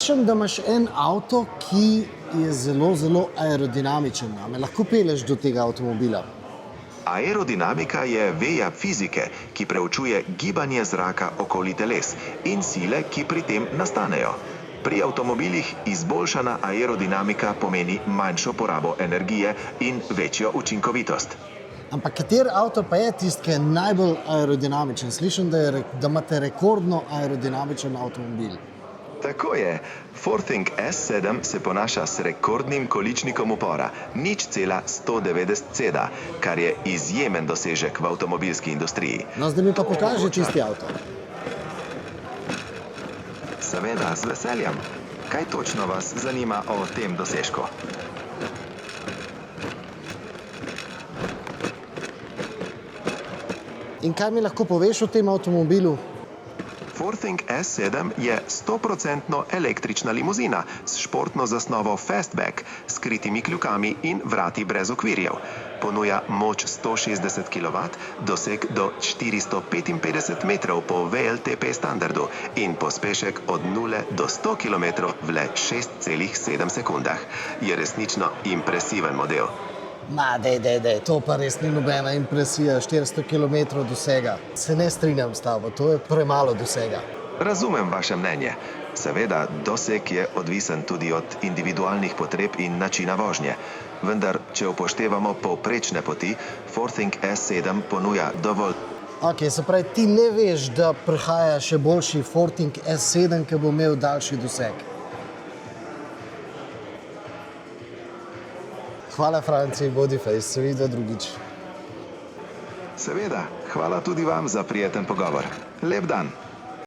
Slišim, da imaš en avto, ki je zelo aerodinamičen. A me lahko pelješ do tega avtomobila? Aerodinamika je veja fizike, ki preučuje gibanje zraka okoli teles in sile, ki pri tem nastanejo. Pri avtomobilih izboljšana aerodinamika pomeni manjšo porabo energije in večjo učinkovitost. Ampak kater avto pa je tisti, ki je najbolj aerodinamičen? Slišim, da imate rekordno aerodinamičen avtomobil. Tako je. Forthing S7 se ponaša s rekordnim količnikom upora, 0,190 ceda, kar je izjemen dosežek v avtomobilski industriji. No, zdaj mi pa pokaži tisti avto. Seveda, z veseljem. Kaj točno vas zanima o tem dosežku? In kaj mi lahko poveš o tem avtomobilu? Forthing S7 je 100% električna limuzina s športno zasnovo Fastback, skritimi kljukami in vrati brez okvirjev. Ponuja moč 160 kW, doseg do 455 metrov po WLTP standardu in pospešek od 0 do 100 km v le 6,7 sekundah. Je resnično impresiven model. Ma, dej, to pa res ni nobena impresija, 400 km dosega. Se ne strinjam s tabo, to je premalo dosega. Razumem vaše mnenje. Seveda, doseg je odvisen tudi od individualnih potreb in načina vožnje. Vendar, če upoštevamo povprečne poti, Forthing S7 ponuja dovolj. Ok, se pravi, ti ne veš, da prihaja še boljši Forthing S7, ki bo imel daljši doseg. Hvala, Franci, Bodyface, se vidi drugič. Seveda, hvala tudi vam za prijeten pogovor. Lep dan.